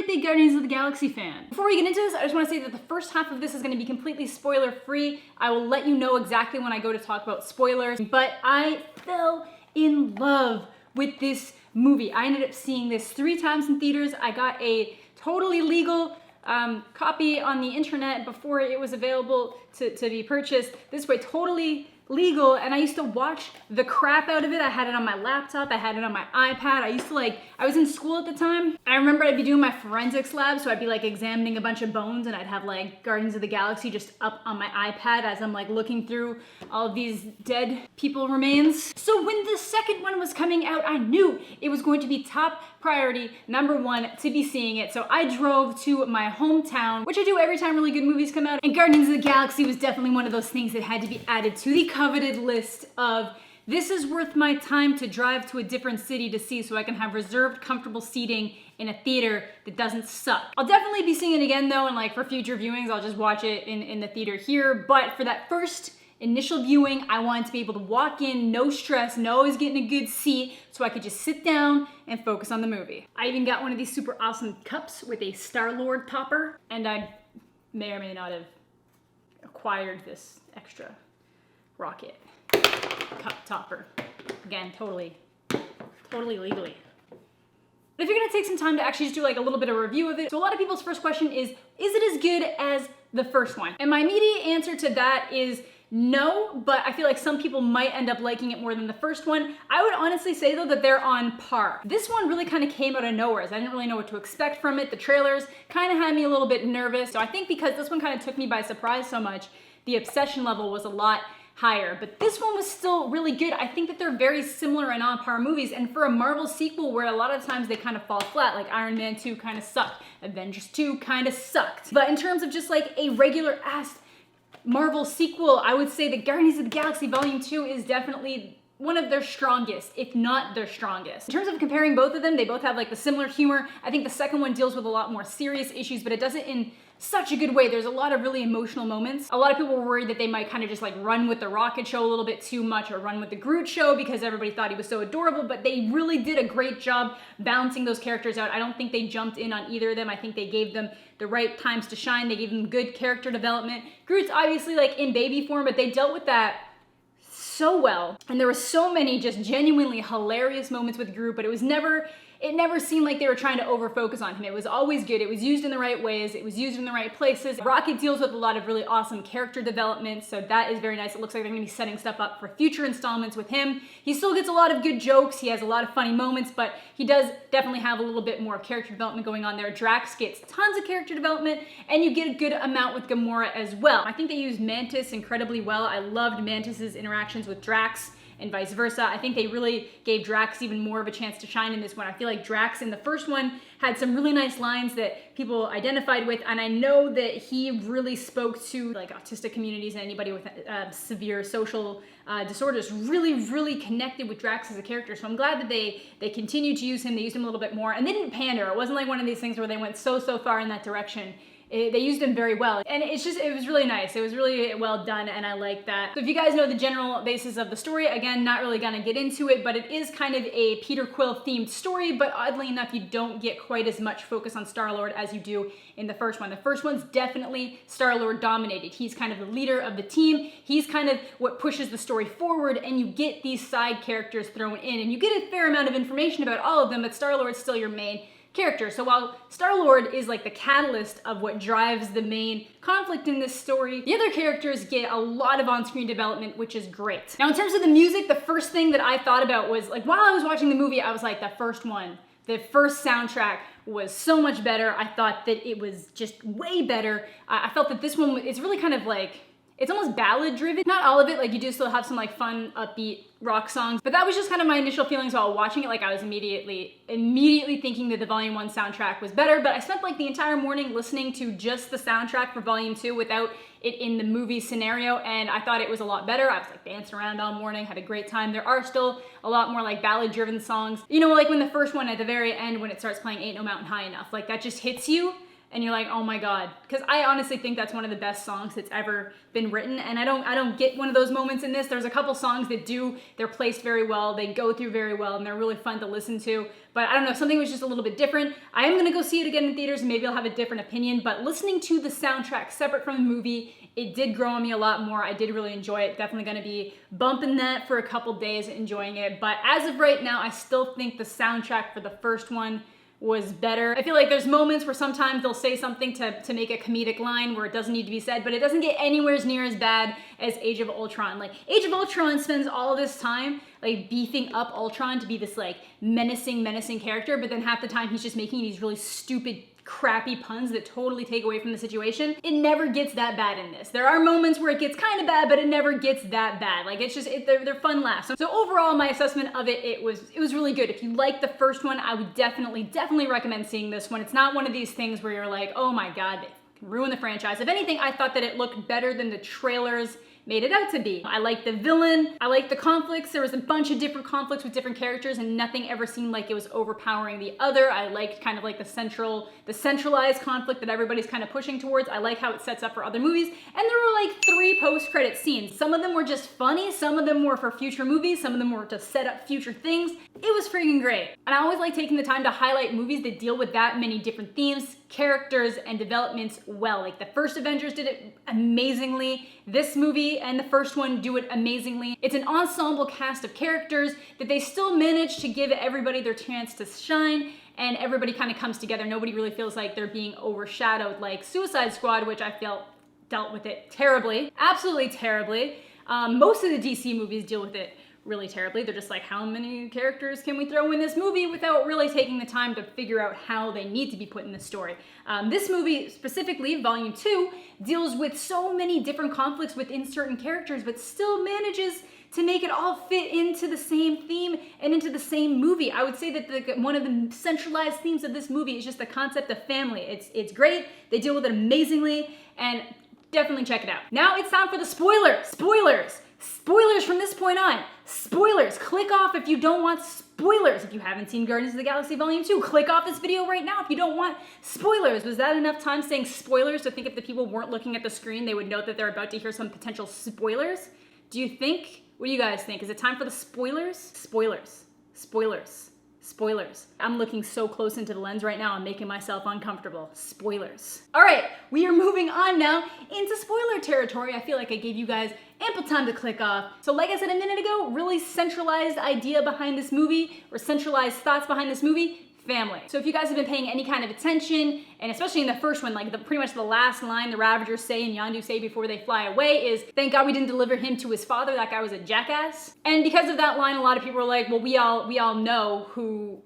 big Guardians of the Galaxy fan. Before we get into this, I just want to say that the first half of this is going to be completely spoiler free. I will let you know exactly when I go to talk about spoilers, but I fell in love with this movie. I ended up seeing this 3 times in theaters. I got a totally legal copy on the internet before it was available to be purchased. This way, totally legal, and I used to watch the crap out of it. I had it on my laptop, I had it on my iPad. I was in school at the time. I remember I'd be doing my forensics lab, so I'd be like examining a bunch of bones, and I'd have like Guardians of the Galaxy just up on my iPad as I'm like looking through all of these dead people remains. So when the second one was coming out, I knew it was going to be top priority, #1 to be seeing it. So I drove to my hometown, which I do every time really good movies come out, and Guardians of the Galaxy was definitely one of those things that had to be added to the coveted list of this is worth my time to drive to a different city to see so I can have reserved comfortable seating in a theater that doesn't suck. I'll definitely be seeing it again though, and like for future viewings I'll just watch it in the theater here, but for that first initial viewing, I wanted to be able to walk in, no stress, know I was getting a good seat, so I could just sit down and focus on the movie. I even got one of these super awesome cups with a StarLord topper, and I may or may not have acquired this extra rocket cup topper. Again, totally legally. But if you're gonna take some time to actually just do like a little bit of review of it, so a lot of people's first question is it as good as the first one? And my immediate answer to that is no, but I feel like some people might end up liking it more than the first one. I would honestly say though that they're on par. This one really kind of came out of nowhere, as I didn't really know what to expect from it. The trailers kind of had me a little bit nervous. So I think because this one kind of took me by surprise so much, the obsession level was a lot higher, but this one was still really good. I think that they're very similar and on par movies, and for a Marvel sequel where a lot of times they kind of fall flat, like Iron Man 2 kind of sucked, Avengers 2 kind of sucked. But in terms of just like a regular ass Marvel sequel, I would say that Guardians of the Galaxy Volume 2 is definitely one of their strongest, if not their strongest. In terms of comparing both of them, they both have like the similar humor. I think the second one deals with a lot more serious issues, but it does it in such a good way. There's a lot of really emotional moments. A lot of people were worried that they might kind of just like run with the Rocket show a little bit too much, or run with the Groot show because everybody thought he was so adorable, but they really did a great job balancing those characters out. I don't think they jumped in on either of them. I think they gave them the right times to shine. They gave them good character development. Groot's obviously like in baby form, but they dealt with that so well. And there were so many just genuinely hilarious moments with Groot, but it never seemed like they were trying to over-focus on him. It was always good. It was used in the right ways. It was used in the right places. Rocket deals with a lot of really awesome character development, so that is very nice. It looks like they're gonna be setting stuff up for future installments with him. He still gets a lot of good jokes. He has a lot of funny moments, but he does definitely have a little bit more character development going on there. Drax gets tons of character development, and you get a good amount with Gamora as well. I think they used Mantis incredibly well. I loved Mantis's interactions with Drax, and vice versa. I think they really gave Drax even more of a chance to shine in this one. I feel like Drax in the first one had some really nice lines that people identified with, and I know that he really spoke to like autistic communities and anybody with severe social disorders. Really connected with Drax as a character, so I'm glad that they continued to use him. They used him a little bit more, and they didn't pander. It wasn't like one of these things where they went so far in that direction. They used him very well, and it was really nice. It was really well done, and I like that. So if you guys know the general basis of the story, again, not really gonna get into it, but it is kind of a Peter Quill themed story, but oddly enough, you don't get quite as much focus on Star-Lord as you do in the first one. The first one's definitely Star-Lord dominated. He's kind of the leader of the team. He's kind of what pushes the story forward, and you get these side characters thrown in, and you get a fair amount of information about all of them, but Star-Lord's still your main character. So while Star-Lord is like the catalyst of what drives the main conflict in this story, the other characters get a lot of on-screen development, which is great. Now in terms of the music, the first thing that I thought about was like, while I was watching the movie, I was like, the first soundtrack was so much better. I thought that it was just way better. I felt that this one, it's really kind of like, it's almost ballad driven. Not all of it, like you do still have some like fun, upbeat rock songs, but that was just kind of my initial feelings while watching it. Like I was immediately thinking that the Volume 1 soundtrack was better, but I spent like the entire morning listening to just the soundtrack for Volume 2 without it in the movie scenario, and I thought it was a lot better. I was like dancing around all morning, had a great time. There are still a lot more like ballad driven songs. You know, like when the first one at the very end, when it starts playing Ain't No Mountain High Enough, like that just hits you. and you're like, oh my God. Because I honestly think that's one of the best songs that's ever been written. And I don't get one of those moments in this. There's a couple songs that they're placed very well, they go through very well, and they're really fun to listen to. But I don't know, something was just a little bit different. I am gonna go see it again in theaters, and maybe I'll have a different opinion, but listening to the soundtrack separate from the movie, it did grow on me a lot more. I did really enjoy it. Definitely gonna be bumping that for a couple days, enjoying it. But as of right now, I still think the soundtrack for the first one was better. I feel like there's moments where sometimes they'll say something to make a comedic line where it doesn't need to be said, but it doesn't get anywhere near as bad as Age of Ultron. Like, Age of Ultron spends all of this time like beefing up Ultron to be this like menacing character, but then half the time he's just making these really stupid, crappy puns that totally take away from the situation. It never gets that bad in this. There are moments where it gets kind of bad, but it never gets that bad. Like, it's just, they're fun laughs. So overall, my assessment of it, it was really good. If you like the first one, I would definitely recommend seeing this one. It's not one of these things where you're like, oh my God, they ruined the franchise. If anything, I thought that it looked better than the trailers made it out to be. I like the villain, I like the conflicts. There was a bunch of different conflicts with different characters, and nothing ever seemed like it was overpowering the other. I liked kind of like the centralized conflict that everybody's kind of pushing towards. I like how it sets up for other movies. And there were like 3 post-credit scenes. Some of them were just funny, some of them were for future movies, some of them were to set up future things. It was freaking great. And I always like taking the time to highlight movies that deal with that many different themes, characters, and developments well. Like the first Avengers did it amazingly. This movie and the first one do it amazingly. It's an ensemble cast of characters that they still manage to give everybody their chance to shine, and everybody kind of comes together. Nobody really feels like they're being overshadowed like Suicide Squad, which I felt dealt with it terribly, absolutely terribly. Most of the DC movies deal with it really terribly. They're just like, how many characters can we throw in this movie without really taking the time to figure out how they need to be put in the story? This movie specifically, Volume 2, deals with so many different conflicts within certain characters, but still manages to make it all fit into the same theme and into the same movie. I would say that one of the centralized themes of this movie is just the concept of family. It's great, they deal with it amazingly, and definitely check it out. Now it's time for the spoilers. Spoilers from this point on. Spoilers. Click off if you don't want spoilers. If you haven't seen Guardians of the Galaxy Volume 2, click off this video right now if you don't want spoilers. Was that enough time saying spoilers to think if the people weren't looking at the screen, they would note that they're about to hear some potential spoilers? Do you think? What do you guys think? Is it time for the spoilers? Spoilers. I'm looking so close into the lens right now, I'm making myself uncomfortable. Spoilers. All right, we are moving on now into spoiler territory. I feel like I gave you guys ample time to click off. So like I said a minute ago, really centralized idea behind this movie, or centralized thoughts behind this movie, family. So if you guys have been paying any kind of attention, and especially in the first one, like pretty much the last line the Ravagers say and Yondu say before they fly away is, thank God we didn't deliver him to his father, that guy was a jackass. And because of that line, a lot of people are like, well, we all know who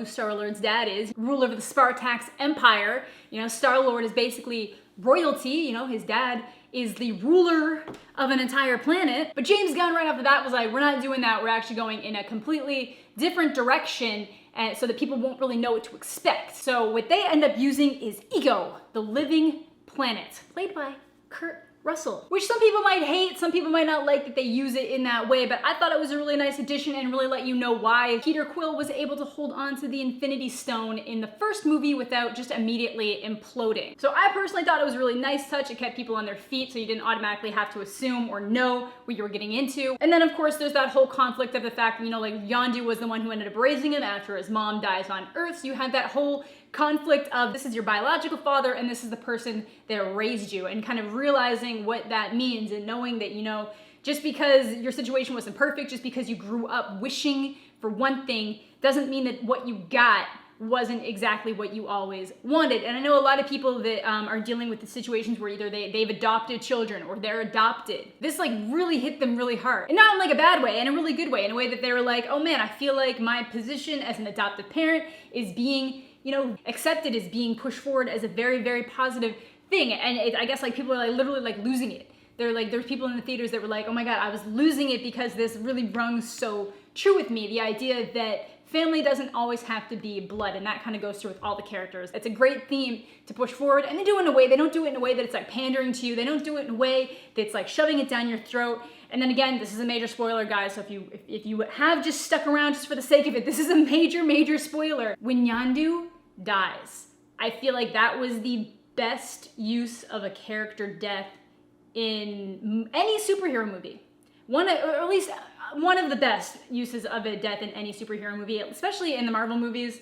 Star-Lord's dad is, ruler of the Spartax Empire. You know, Star-Lord is basically royalty, you know, his dad is the ruler of an entire planet. But James Gunn right off the bat was like, we're not doing that, we're actually going in a completely different direction, and so that people won't really know what to expect. So what they end up using is Ego, the living planet, played by Kurt Russell, which some people might hate, some people might not like that they use it in that way, but I thought it was a really nice addition and really let you know why Peter Quill was able to hold on to the Infinity Stone in the first movie without just immediately imploding. So I personally thought it was a really nice touch. It kept people on their feet so you didn't automatically have to assume or know what you were getting into. And then of course there's that whole conflict of the fact that, you know, like Yondu was the one who ended up raising him after his mom dies on Earth, so you had that whole conflict of this is your biological father and this is the person that raised you, and kind of realizing what that means and knowing that, you know, just because your situation wasn't perfect, just because you grew up wishing for one thing, doesn't mean that what you got wasn't exactly what you always wanted. And I know a lot of people that are dealing with the situations where either they've adopted children or they're adopted. This like really hit them really hard. And not in like a bad way, in a really good way, in a way that they were like, oh man, I feel like my position as an adoptive parent is being, you know, accepted, as being pushed forward as a very, very positive thing. And I guess like people are like literally like losing it. They're like, there's people in the theaters that were like, oh my God, I was losing it because this really rung so true with me. The idea that family doesn't always have to be blood, and that kind of goes through with all the characters. It's a great theme to push forward, and they do it in a way, they don't do it in a way that it's like pandering to you. They don't do it in a way that's like shoving it down your throat. And then again, this is a major spoiler, guys, so if you have just stuck around just for the sake of it, this is a major, major spoiler. When Yondu dies, I feel like that was the best use of a character death in any superhero movie. Or at least one of the best uses of a death in any superhero movie, especially in the Marvel movies.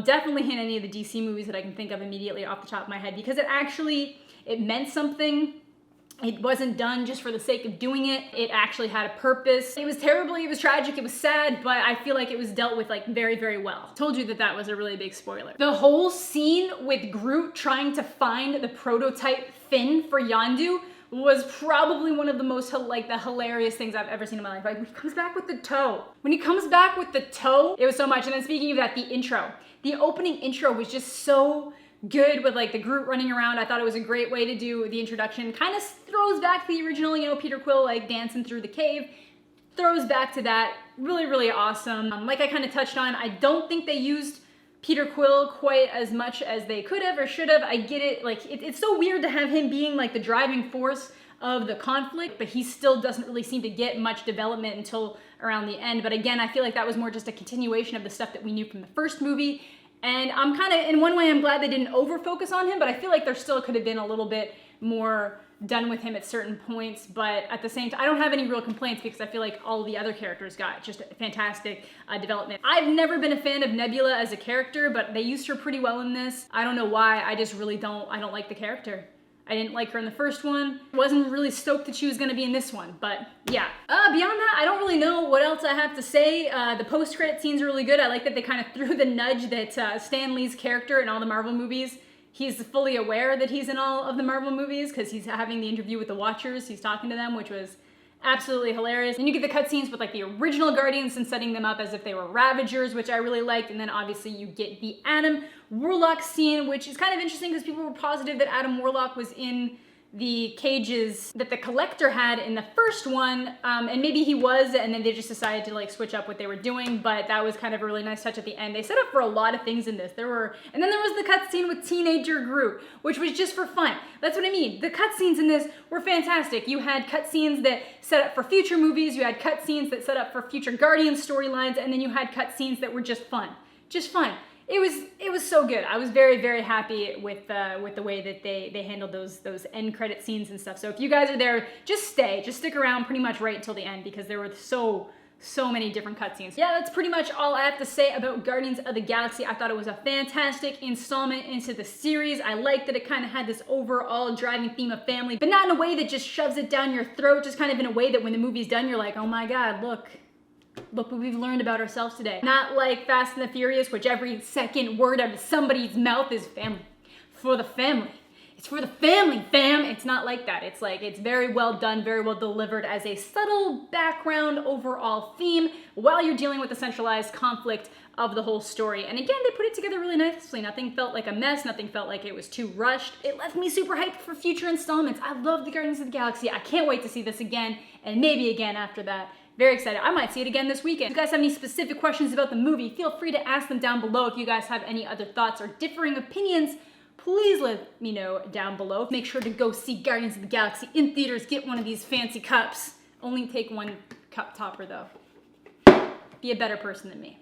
Definitely in any of the DC movies that I can think of immediately off the top of my head, because it meant something. It wasn't done just for the sake of doing it. It actually had a purpose. It was terrible, it was tragic, it was sad, but I feel like it was dealt with like very, very well. Told you that that was a really big spoiler. The whole scene with Groot trying to find the prototype fin for Yondu was probably one of the most the hilarious things I've ever seen in my life. Like, when he comes back with the toe. It was so much. And then speaking of that, the intro. The opening intro was just so good with like the Groot running around. I thought it was a great way to do the introduction. Kind of throws back to the original, you know, Peter Quill like dancing through the cave. Throws back to that. Really, really awesome. Like I kind of touched on, I don't think they used Peter Quill quite as much as they could have or should have. I get it, like it's so weird to have him being like the driving force of the conflict, but he still doesn't really seem to get much development until around the end. But again, I feel like that was more just a continuation of the stuff that we knew from the first movie. And I'm kind of, in one way, I'm glad they didn't over-focus on him, but I feel like there still could have been a little bit more done with him at certain points. But at the same time, I don't have any real complaints because I feel like all the other characters got just fantastic development. I've never been a fan of Nebula as a character, but they used her pretty well in this. I don't know why, I just really don't like the character. I didn't like her in the first one. Wasn't really stoked that she was gonna be in this one, but yeah. Beyond that, I don't really know what else I have to say. The post-credit scenes are really good. I like that they kind of threw the nudge that Stan Lee's character in all the Marvel movies, he's fully aware that he's in all of the Marvel movies because he's having the interview with the Watchers. He's talking to them, which was absolutely hilarious. And you get the cutscenes with like the original Guardians and setting them up as if they were Ravagers, which I really liked. And then obviously you get the Adam Warlock scene, which is kind of interesting because people were positive that Adam Warlock was in the cages that the Collector had in the first one, and maybe he was, and then they just decided to like switch up what they were doing, but that was kind of a really nice touch at the end. They set up for a lot of things in this. And then there was the cutscene with teenager Groot, which was just for fun. That's what I mean. The cutscenes in this were fantastic. You had cutscenes that set up for future movies, you had cutscenes that set up for future Guardian storylines, and then you had cutscenes that were just fun. Just fun. It was so good. I was very, very happy with the way that they handled those end credit scenes and stuff. So if you guys are there, just stick around pretty much right until the end because there were so many different cutscenes. Yeah, that's pretty much all I have to say about Guardians of the Galaxy. I thought it was a fantastic installment into the series. I liked that it kind of had this overall driving theme of family, but not in a way that just shoves it down your throat, just kind of in a way that when the movie's done, you're like, oh my God, look what we've learned about ourselves today. Not like Fast and the Furious, which every second word out of somebody's mouth is family. For the family. It's for the family, fam. It's not like that. It's like, it's very well done, very well delivered as a subtle background overall theme while you're dealing with the centralized conflict of the whole story. And again, they put it together really nicely. Nothing felt like a mess. Nothing felt like it was too rushed. It left me super hyped for future installments. I love the Guardians of the Galaxy. I can't wait to see this again and maybe again after that. Very excited. I might see it again this weekend. If you guys have any specific questions about the movie, feel free to ask them down below. If you guys have any other thoughts or differing opinions, please let me know down below. Make sure to go see Guardians of the Galaxy in theaters. Get one of these fancy cups. Only take one cup topper though. Be a better person than me.